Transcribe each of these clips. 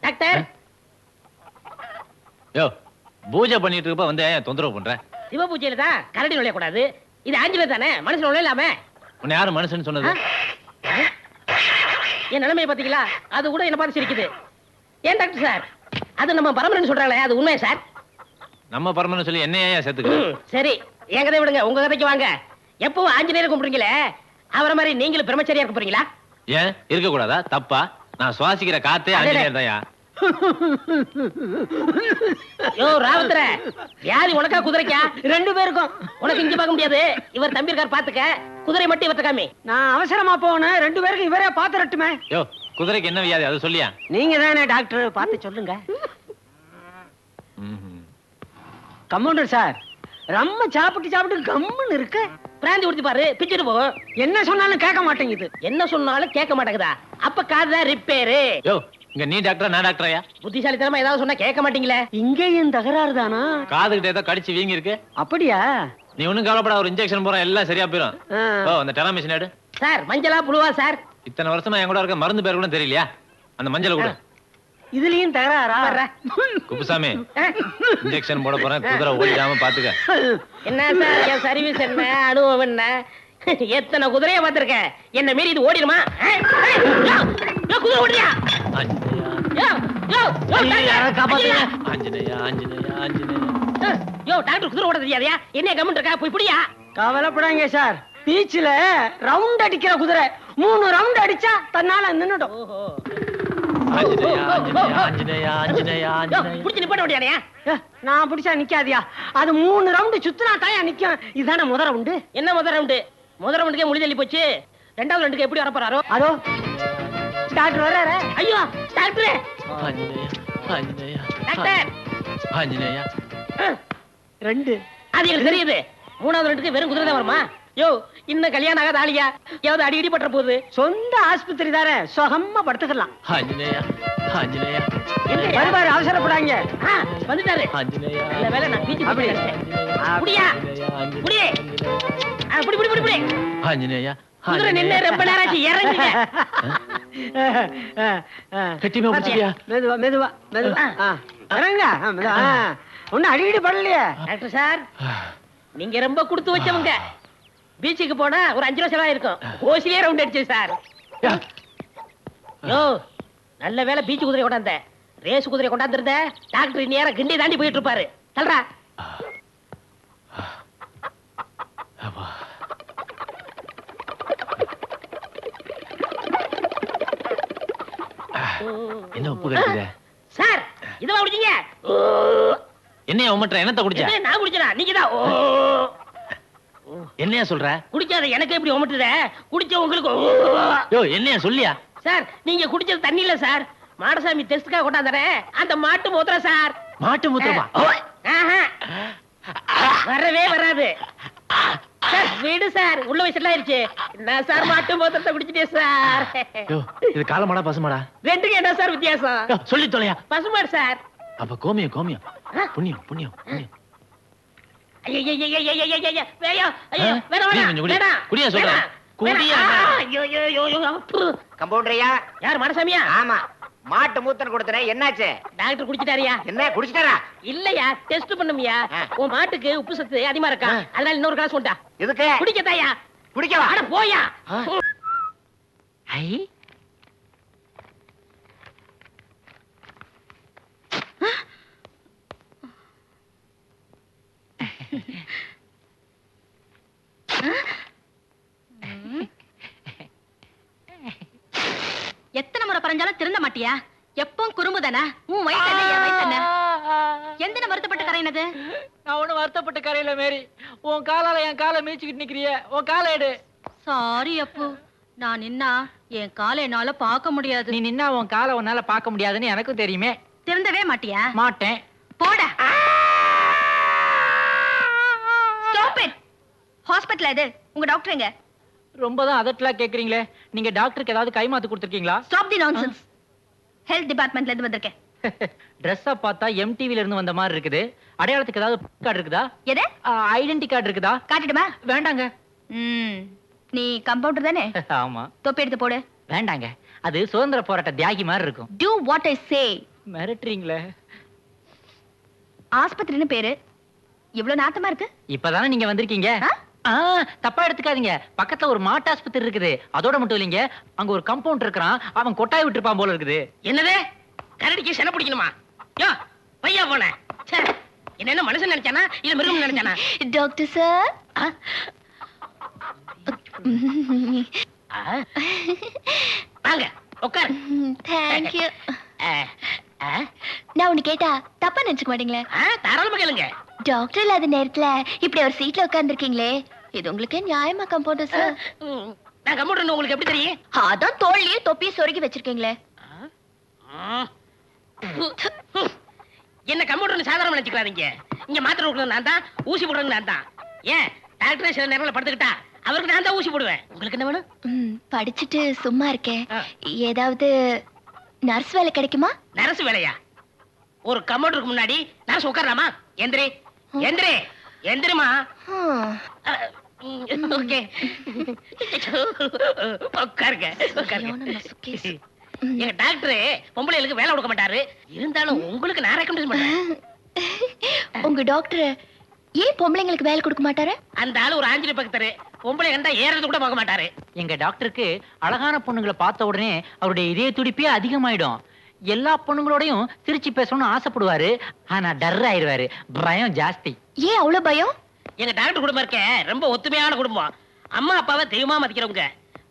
Doctor யோ பூஜை பண்ணிட்டு இருப்ப வந்து ஏன் தொந்தரவு பண்ற? சிவ பூஜையில தான் கரடி நுழைய கூடாது. இது ஆஞ்சல தானே, மனுஷன் நுழையலாமே. உன்னை யாரு மனுஷன் சொன்னது? என் நிலைமையை பாத்தீங்களா? அது கூட என்ன பார்த்து சிரிக்குது. ஏன் டாக்டர் சார், அது நம்ம பரமரன் சொல்றாங்களே, அது உண்மையா சார்? நம்ம பரமன்னு சொல்லி என்ன ஏன் சேர்த்துக்க? சரி, என் கதை விடுங்க, உங்க கதைக்கு வாங்க. எப்பவும் ஆஞ்சநேயர் கும்பிடுறீங்களே, அவரை மாதிரி நீங்களும் பிரம்மச்சரியா இருக்க போறீங்களா? ஏன் இருக்க கூடாதா? தப்பா? நான் சுவாசிக்கிற காத்தே ஆஞ்சநேயர் தான்யா. யோ ராவத்தர, வியாதி உனக்கா குதிரைக்கா? ரெண்டு பேருக்கும். உனக்கு இங்க பார்க்க முடியாது, இவர் தம்பி இருக்கார் பாத்துக்க. குதிரை மட்டும் இவர்ட்ட காமி. நான் அவசரமா போனேன், ரெண்டு பேருக்கு இவரே பாத்துறட்டுமே. யோ குதிரைக்கு என்ன வியாதி அது சொல்லியா? நீங்க தானே டாக்டர், பார்த்து சொல்லுங்க. கம்பவுண்டர் சார், ரொம்ப சாப்பிட்டு கம்முன்னு இருக்கு. பிராந்தி ஊத்தி பாரு, பிச்சுட்டு போ. என்ன சொன்னாலும் கேட்க மாட்டேங்குது. என்ன சொன்னாலும் கேட்க மாட்டேங்குதா? அப்ப காதுதான் ரிப்பேரு. யோ இங்க நீ டாக்டரா நான் டாக்டரையா? புத்திசாலித்தனமா ஏதாவது சொன்னா கேட்க மாட்டீங்களே. இங்கேயும் தகராறு தானா? காதுகிட்ட ஏதோ கடிச்சு வீங்கி இருக்கு. அப்படியா? நீ ஒண்ணும் கவலைப்பட, ஒரு இன்ஜெக்ஷன் போறோம், எல்லாம் சரியா போயிடும். ஓ அந்த டெராமிஷன் எடு. சார் மஞ்சளா புழுவா சார்? இத்தனை வருஷமா என் கூட இருக்க மருந்து பேர் கூட தெரியலையா? அந்த மஞ்சள் கூட. இதுலயும் தகராறா? குப்புசாமி இன்ஜெக்ஷன் போட போறேன், குதிரை ஓடிடாம பாத்துக்க. என்ன சார் என் சர்வீஸ் என்ன, அனுபவம் என்ன? எத்தனை குதிரைய பாத்திருக்க, என்ன மீறி இது ஓடிடுமா? குதிரை ஓடியா? டாக்டர் குதிரை ஓட தெரியாதியா? என்ன கமெண்ட் இருக்கா? போய் புடியா. கவலைப்படாங்க சார், பீச்ல ரவுண்ட் அடிக்கிற குதிரை 3 ரவுண்ட் அடிச்சா தன்னால நின்னுடும். நான் பிடிச்சா நிக்காதியா? அது 3 ரவுண்ட் சுத்தினா தாயா நிக்கும். இதுதானே முத ரவுண்டு. என்ன முத ரவுண்டு? முத ரவுண்டுக்கே முடி தள்ளி போச்சு. ரெண்டாவது ரவுண்டுக்கு எப்படி வரப்போறாரோ? அதோ டாக்டர் வர்றாரு. ஐயோ டாக்டர், டாக்டர் ஆஞ்சநேயா 2 அது எனக்கு தெரியுது. 3வது ரவுண்டுக்கு வெறும் குதிரை தான் வருமா? யோ இன்னும் கல்யாணம் ஆகாத ஆளியா? ஏதாவது அடிக்கடி பற்ற போகுது. சொந்த ஆஸ்பத்திரி தானே, சுகமா படுத்துக்கலாம். ஆஞ்சநேயா ஆஞ்சநேயா வருவாரு, அவசரப்படாங்க. வந்துட்டாரு. ஆஞ்சநேயா நல்ல வேளை நான் பீச்சு புடியா புடியே. புடி புடி புடி புடி. ஆஞ்சநேயா குதிரை நின்னு ரொம்ப நேரம் ஆச்சு, இறங்குங்க. கட்டிமா பிடிச்சியா? மெதுவா மெதுவா மெதுவா இறங்க. ஒன்னும் அடிக்கடி படலையே. டாக்டர் சார், நீங்க ரொம்ப கொடுத்து வச்சவங்க. பீச்சுக்கு போனா ஒரு 5 ரூபா செலவாயிருக்கும். ஓசிலே ரவுண்ட் அடிச்சு சார். யோ நல்ல வேலை பீச்சு குதிரை கொண்டாந்த. ரேஸ் குதிரை கொண்டாந்துருந்த டாக்டர் நேரம் கிண்டி தாண்டி போயிட்டு இருப்பாரு. சொல்றா. என்ன உப்பு கட்டுது சார்? இதுவா குடிச்சீங்க? என்னையா உமட்ற? என்னத்த குடிச்ச? நான் குடிச்சனா? நீங்கதான். என்னையா சொல்ற? குடிக்காத எனக்கு எப்படி உமட்டுற? குடிச்ச உங்களுக்கு. யோ என்னையா சொல்லியா? சார் நீங்க குடிச்சது தண்ணி இல்ல சார், மாடசாமி டெஸ்ட்காக கொண்டாந்தறே அந்த மாட்டு மூத்திரம் சார். மாட்டு மூத்திரமா? வரவே வராது சார். வீடு சார், உள்ள வயசுல ஆயிருச்சு. என்ன சார் மாட்டு மூத்திரத்தை குடிச்சிட்டே சார்? இது காலமாடா பசுமாடா? ரெண்டுக்கு என்ன சார் வித்தியாசம்? சொல்லி தொலையா. பசுமாடு சார். அப்ப கோமியம் கோமியம் புண்ணியம் புண்ணியம் புண்ணியம். கம்பவுண்டரையா? யார் மனசாமியா? ஆமா, மாட்டு மூத்தன் கொடுத்தனே, என்னாச்சு? டாக்டர் குடிச்சிட்டாரியா? என்ன குடிச்சிட்டாரா? இல்லையா, டெஸ்ட் பண்ணுமியா. உன் மாட்டுக்கு உப்பு சத்து அதிகமா இருக்கா, அதனால இன்னொரு கிளாஸ் கொண்டா. எதுக்கு? குடிக்கத்தாயா? குடிக்கவா? அட போயா. ஐ எத்தனை முறை பறஞ்சாலும் திருந்த மாட்டியா? எப்பவும் குறும்புதானே? உன் வயசு என்ன, என் வயசு என்ன? எந்த வருத்தப்பட்டு கரையினது? நான் ஒண்ணு வருத்தப்பட்டு கரையில மேரி. உன் காலால என் காலை மீச்சுக்கிட்டு நிக்கிறிய, உன் காலை எடு. சாரி அப்பு, நான் நின்னா என் காலை என்னால பார்க்க முடியாது. நீ நின்னா உன் காலை உன்னால பார்க்க முடியாதுன்னு எனக்கும் தெரியுமே. திருந்தவே மாட்டியா? மாட்டேன். போடா. Stop it. ஹாஸ்பிடல் இது. உங்க டாக்டர் எங்க? ரொம்ப தான் அதட்டலா கேக்குறீங்களே. நீங்க டாக்டருக்கு ஏதாவது கைமாத்து கொடுத்திருக்கீங்களா? Stop the nonsense. ஹெல்த் டிபார்ட்மெண்ட்ல இருந்து வந்திருக்கேன். Dress-ஆ பார்த்தா MTV ல இருந்து வந்த மாதிரி இருக்குது. அடையாளத்துக்கு ஏதாவது கார்டு இருக்குதா? எது? ஐடென்டி கார்டு இருக்குதா? காட்டிடுமா? வேண்டாங்க. நீ கம்பவுண்டர் தானே? ஆமா. தொப்பி எடுத்து போடு. வேண்டாங்க. அது சுதந்திர போராட்ட தியாகி மாதிரி இருக்கும். Do what I say. மிரட்டுறீங்களே. ஆஸ்பத்திரின்னு பேரு இவ்வளவு நாத்தமா இருக்கு. இப்பதானே நீங்க வந்திருக்கீங்க. தப்பா எடுத்துக்காதீங்க. பக்கத்துல ஒரு மாட்டு ஆஸ்பத்திரி இருக்குது. அதோட மட்டும் இல்லைங்க, அங்க ஒரு கம்பவுண்ட் இருக்கிறான். அவன் கொட்டாய் விட்டுருப்பான் போல இருக்குது. என்னது கரடிக்கு சென பிடிக்கணுமா? யோ பையா போன என்ன மனுஷன் நினைச்சானா இல்ல மிருகம் நினைச்சானா? Doctor sir. வாங்க உட்காரு. Thank you. நான் ஒண்ணு கேட்டா தப்பா நினைச்சுக்க மாட்டீங்களே? தாராளமா கேளுங்க. டாக்டர் இல்லாத நேரத்துல இப்படி ஒரு சீட்ல உட்கார்ந்துருக்கீங்களே, இது உங்களுக்கு நியாயமா கம்பவுண்டர் சார்? நான் கம்ப்யூட்டர் உங்களுக்கு எப்படி தெரியும்? அதான் தோல்லையே தொப்பியை சொருகி வச்சிருக்கீங்களே. என்ன கம்ப்யூட்டர் சாதாரண நினைச்சுக்காதீங்க. இங்க மாத்திரை கொடுக்கறது நான் தான், ஊசி போடுறது நான் தான். ஏன் டாக்டர் சில நேரத்துல படுத்துக்கிட்டா அவருக்கு நான் தான் ஊசி போடுவேன். உங்களுக்கு என்ன வேணும்? படிச்சுட்டு சும்மா இருக்கேன், ஏதாவது நர்ஸ் வேலை கிடைக்குமா? நர்ஸ் வேலையா? ஒரு கம்ப்யூட்டருக்கு முன்னாடி நர்ஸ் உட்காரலாமா? எந்திரி எந்திரி எந்திரிமா. ஓகே உட்காருங்க உட்காருங்க. எங்க டாக்டர் பொம்பளைகளுக்கு வேலை கொடுக்க மாட்டாரு, இருந்தாலும் உங்களுக்கு நான் ரெக்கமெண்ட் பண்றேன். உங்க டாக்டர் ஏன் பொம்பளைங்களுக்கு வேலை கொடுக்க மாட்டாரு? அந்த ஆளு ஒரு ஆஞ்சலி பக்தர், பொம்பளை கண்டா ஏறது கூட பார்க்க மாட்டாரு. எங்க டாக்டருக்கு அழகான பொண்ணுங்களை பார்த்த உடனே அவருடைய இதய துடிப்பே அதிகமாயிடும். எல்லா பொண்ணுங்களோடையும் சிரிச்சு பேசணும்னு ஆசைப்படுவாரு, ஆனா டர் ஆயிடுவாரு, பயம் ஜாஸ்தி. ஏன் அவ்வளவு பயம்? எங்க டாக்டர் குடும்பம் இருக்க ரொம்ப ஒத்துமையான குடும்பம். அம்மா அப்பாவை தெய்வமா மதிக்கிறவங்க.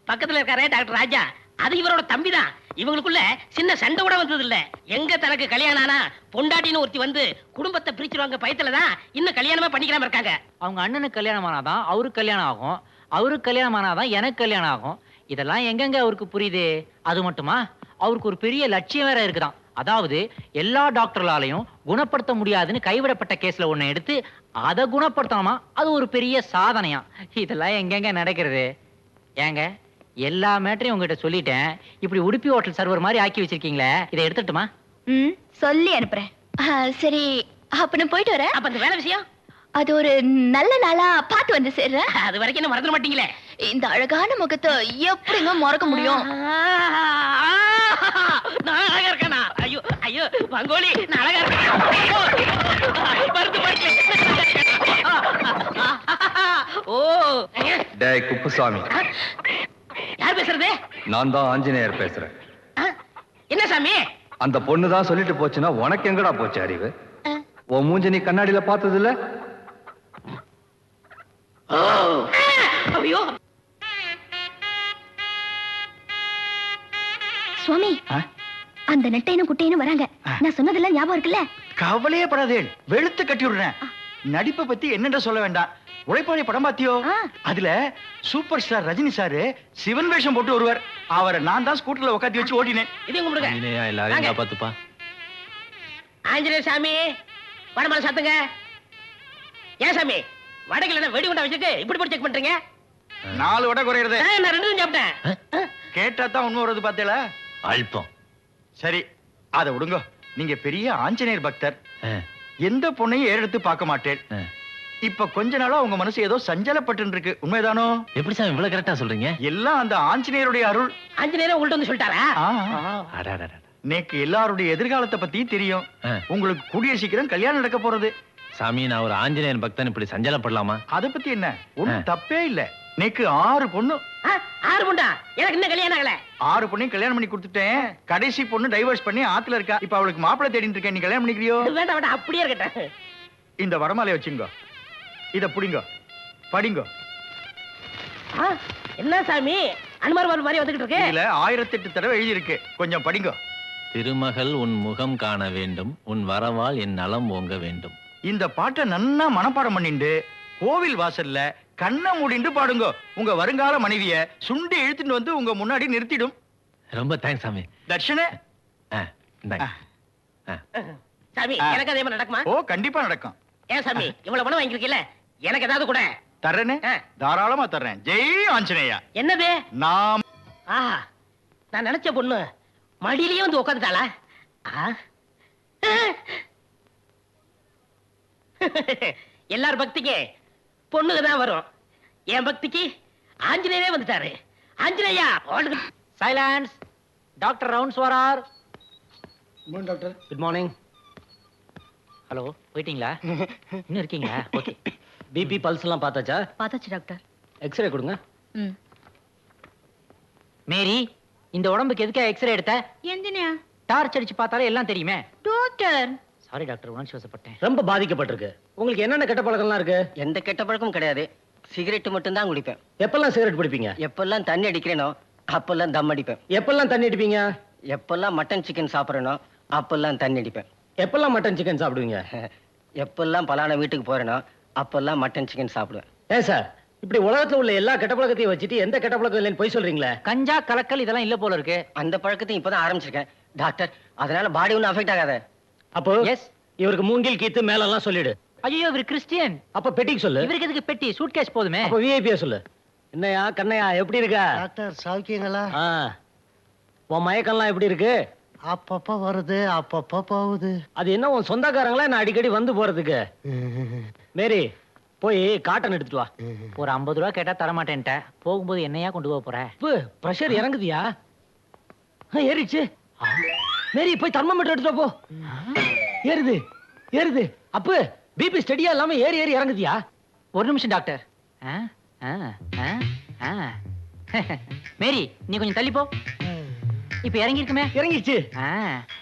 பக்கத்துல இருக்காரே டாக்டர் ராஜா, அது இவரோட தம்பி தான். இவங்களுக்குள்ள சின்ன சண்டை கூட வந்தது இல்ல. எங்க தனக்கு கல்யாணம் ஆனா பொண்டாட்டின்னு ஒருத்தி வந்து குடும்பத்தை பிரிச்சிருவாங்க பயத்துலதான் இன்னும் கல்யாணமே பண்ணிக்காம இருக்காங்க. அவங்க அண்ணனுக்கு கல்யாணம் ஆனாதான் அவருக்கு கல்யாணம் ஆகும், அவருக்கு கல்யாணம் ஆனாதான் எனக்கு கல்யாணம் ஆகும். இதெல்லாம் எங்கெங்க அவருக்கு புரியுது? அது மட்டுமா, அவருக்கு ஒரு பெரிய லட்சியம் வேற இருக்குதான். அதாவது எல்லா டாக்டர்களாலையும் குணப்படுத்த முடியாதுன்னு கைவிடப்பட்ட கேஸ்ல ஒண்ணு எடுத்து அதை குணப்படுத்தணுமா, அது ஒரு பெரிய சாதனையா. இதெல்லாம் எங்கெங்க நடக்கிறது? ஏங்க எல்லா மேட்டரையும் உங்ககிட்ட சொல்லிட்டேன், இப்படி உடுப்பி ஹோட்டல் சர்வர் மாதிரி ஆக்கி வச்சிருக்கீங்களே, இதை எடுத்துட்டுமா? சொல்லி அனுப்புறேன். சரி, அப்ப நான் போயிட்டு வரேன். அப்ப அந்த வேலை விஷயம் அது ஒரு நல்ல நாளா பார்த்து வந்து சேர்றேன். அது வரைக்கும் என்ன மறந்துட மாட்டீங்களே? இந்த அழகான முகத்தை எப்படிங்க மறக்க முடியும்? நான் அழகா இருக்கேனா? ஐயோ ஐயோ மங்கோலி, நான் அழகா இருக்கேன். ஓ டேய் குப்புசாமி, யார் பேசுறது? நான் தான் ஆஞ்சநேயர் பேசுறேன். என்ன சாமி? அந்த பொண்ணு தான் சொல்லிட்டு போச்சுன்னா உனக்கு எங்கடா போச்சு அறிவு? உன் மூஞ்சி நீ கண்ணாடியில பார்த்தது இல்ல? ஐயோ சுவாமி, அந்த நெட்டைனும் குட்டைனும் வராங்க. நான் சொன்னதெல்லாம் ஞாபகம் இருக்குல்ல? கவலையே படாதேன், வெளுத்து கட்டி விடுறேன். நடிப்பை பத்தி என்னென்ன சொல்ல வேண்டாம். உழைப்பாளி படம் பாத்தியோ? அதுல super star Rajini sir Sivan வேஷம் போட்டு வருவார். அவரை நான் தான் ஸ்கூட்டர்ல உட்காந்து வச்சு ஓட்டினேன். இதையும் கும்பிடுங்க. ஆஞ்சநேயா, எல்லாரையும் காப்பாத்துப்பா. ஆஞ்சநேய சாமி, வடமலை சாத்துங்க. ஏன் சாமி வடகில வெடி கொண்டா வச்சுட்டு இப்படி போட்டு செக் பண்றீங்க? 4 வடை குறையிறது. நான் 2 சாப்பிட்டேன். கேட்டா தான் உண்மை வருது பாத்தீங்களா? அல்பம். சரி, அதை விடுங்க. நீங்க பெரிய ஆஞ்சநேயர் பக்தர், எந்த பொண்ணையும் ஏறெடுத்து பார்க்க மாட்டேன். இப்ப கொஞ்ச நாளா உங்க மனசு ஏதோ சஞ்சலப்பட்டு இருக்கு, உண்மைதானோ? எப்படி சாமி இவ்வளவு கரெக்டா சொல்றீங்க? எல்லாம் அந்த ஆஞ்சநேயருடைய அருள். ஆஞ்சநேயர் உங்கள்ட்ட வந்து சொல்லிட்டாரா? அடடடட. நேக்கு எல்லாருடைய எதிர்காலத்தை பத்தி தெரியும். உங்களுக்கு கூடிய சீக்கிரம் கல்யாணம் நடக்க போறது. சாமி, நான் ஒரு ஆஞ்சநேயன் பக்தன், இப்படி சஞ்சலப்படலாமா? அத பத்தி என்ன, ஒண்ணும் தப்பே இல்ல. நேக்கு 6 பொண்ணு. 6 பொண்ணா? எனக்கு இன்னும் கல்யாணம் ஆகல. 6 பொண்ணையும் கல்யாணம் பண்ணி கொடுத்துட்டேன். கடைசி பொண்ணு டைவர்ஸ் பண்ணி ஆத்துல இருக்கா. இப்ப அவளுக்கு மாப்பிள்ளை தேடிட்டு இருக்கேன். நீ கல்யாணம் பண்ணிக்கிறியோ? வேண்டாம் வேண்டாம், அப்படியே இருக்கட்டும். இந்த வரமாலைய வச்சுங்க, இத புடிங்க, படிங்க. என்ன சாமி அனுமார் மாதிரி வந்துகிட்டு இருக்கு? இதுல 1008 தடவை எழுதி இருக்கு, கொஞ்சம் படிங்க. திருமகள் உன் முகம் காண வேண்டும், உன் வரவால் என் நலம் ஓங்க வேண்டும். இந்த பாட்டை நன்னா மனப்பாடம் பண்ணிண்டு கோவில் வாசல்ல கண்ணை மூடிண்டு பாடுங்க. உங்க வருங்கால மனைவிய சுண்டி இழுத்துட்டு வந்து உங்க முன்னாடி நிறுத்திடும். ரொம்ப தேங்க்ஸ் சாமி. தர்ஷனே. சாமி, எனக்கு அதே மாதிரி நடக்குமா? ஓ, கண்டிப்பா நடக்கும். ஏன் சாமி இவ்வளவு பணம் வாங்கிருக்கீல்ல, எனக்கு ஏதாவது கூட தர்றேனே, தாராளமா தர்றேன். ஜெய் ஆஞ்சநேயா. என்னது? நான் நான் நினைச்ச பொண்ணு மடியிலேயே வந்து உட்காந்துட்டாளா? எல்லார் பக்திக்கு பொண்ணுக்கு தான் வரும், என் பக்திக்கு ஆஞ்சநேயரே வந்துட்டாரு. ஆஞ்சநேயா. சைலன்ஸ். டாக்டர் ரவுண்ட்ஸ் வரார். Doctor good morning. ஹலோ, போயிட்டீங்களா? இன்னும் இருக்கீங்களா? ஓகே. பிபி பல்ஸ் எல்லாம் பார்த்தாச்சா? பார்த்தாச்சு டாக்டர். எக்ஸ்ரே கொடுங்க. ம். மேரி, இந்த உடம்புக்கு எதுக்கா எக்ஸ்ரே எடுத்த? எந்தினியா? டார்ச் அடிச்சு பார்த்தாலே எல்லாம் தெரியுமே. டாக்டர். சாரி டாக்டர், உணர்ச்சி வசப்பட்டேன். ரொம்ப பாதிக்கப்பட்டிருக்கு. உங்களுக்கு என்னென்ன கெட்ட பழக்கம்லாம் இருக்கு? எந்த கெட்ட பழக்கமும் கிடையாது. சிகரெட் மட்டும் தான் குடிப்பேன். எப்பெல்லாம் சிகரெட் பிடிப்பீங்க? எப்பெல்லாம் தண்ணி அடிக்கிறேனோ அப்பெல்லாம் தம் அடிப்பேன். எப்பெல்லாம் தண்ணி அடிப்பீங்க? எப்பெல்லாம் மட்டன் சிக்கன் சாப்பிட்றேனோ அப்பெல்லாம் தண்ணி அடிப்பேன். எப்பெல்லாம் மட்டன் சிக்கன் சாப்பிடுவீங்க? எப்பெல்லாம் பலான வீட்டுக்கு போறேனோ அப்பெல்லாம் மட்டன் சிக்கன் சாப்பிடுவேன். ஏன் சார் இப்படி உலகத்துல உள்ள எல்லா கெட்ட பழக்கத்தையும் வச்சுட்டு எந்த கெட்ட பழக்கம் இல்லைன்னு போய் சொல்றீங்களே? கஞ்சா கலக்கல் இதெல்லாம் இல்ல போல இருக்கு. அந்த பழக்கத்தையும் இப்பதான் ஆரம்பிச்சிருக்கேன் டாக்டர். அதனால பாடி ஒன்றும் அஃபெக்ட் ஆகாத. அப்போ எஸ். இவருக்கு மூங்கில் கீத்து மேலெல்லாம் சொல்லிடு. ஐயோ, இவர் கிறிஸ்டியன். அப்ப பெட்டிக்கு சொல்லு. இவருக்கு எதுக்கு பெட்டி? சூட்கேஸ் போதுமே. அப்ப விஐபியா சொல்லு. என்னையா கண்ணையா எப்படி இருக்க? டாக்டர் சௌக்கியங்களா? ஆ. உன் மயக்கம்லாம் எப்படி இருக்கு? அப்பப்ப வருது அப்பப்ப போகுது. அது என்ன உன் சொந்தக்காரங்களா நான் அடிக்கடி வந்து போறதுக்கு? மேரி போய் காட்டன் எடுத்துட்டு வா. ஒரு 50 ரூபா கேட்டா தர மாட்டேன்ட்ட. போகும்போது என்னையா கொண்டு போக போற? பிரஷர் இறங்குதியா? ஏறிடுச்சு. மேரி போய் தெர்மோமீட்டர் எடுத்துட்டு வா, போ. ஏறுது ஏறுது. அப்பு பிபி ஸ்டடியா இல்லாம ஏறி ஏறி இறங்குதியா? ஒரு நிமிஷம் டாக்டர். ஆ, ஆ, ஆ, ஆ. மேரி, நீ கொஞ்சம் தள்ளி போ. இப்ப இறங்கி இருக்குமே. இறங்கிடுச்சு. ஆ,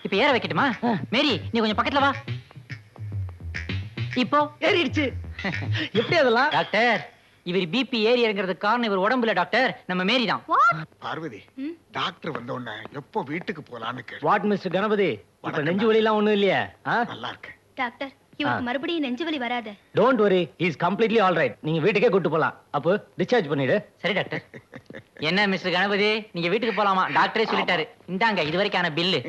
இப்ப ஏற வைக்கட்டுமா? மேரி, நீ கொஞ்சம் பக்கத்துல வா. இப்போ ஏறிடுச்சு. எப்படி அதெல்லாம்? டாக்டர், இவர் பிபி ஏறி இறங்குறதுக்கு காரணம் இவர் உடம்புல டாக்டர், நம்ம மேரி தான். பார்வதி, டாக்டர் வந்த உடனே எப்போ வீட்டுக்கு போலான்னு கேட்டு. வாட் மிஸ்டர் கணபதி, இப்ப நெஞ்சு வலி எல்லாம் ஒண்ணும் இல்லையா? நல்லா இருக்கேன் டாக்டர், இவருக்கு மறுபடியும் நெஞ்சு வலி வராது. Don't worry, he is completely all right. நீங்க வீட்டுக்கே கூட்டு போலாம். அப்போ டிஸ்சார்ஜ் பண்ணிடு. சரி டாக்டர். என்ன மிஸ்டர் கணபதி, நீங்க வீட்டுக்கு போலாமா? டாக்டரே சொல்லிட்டாரு. இந்தாங்க இதுவரைக்கான பில்லு.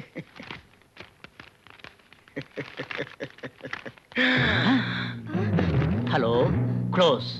Hello, close.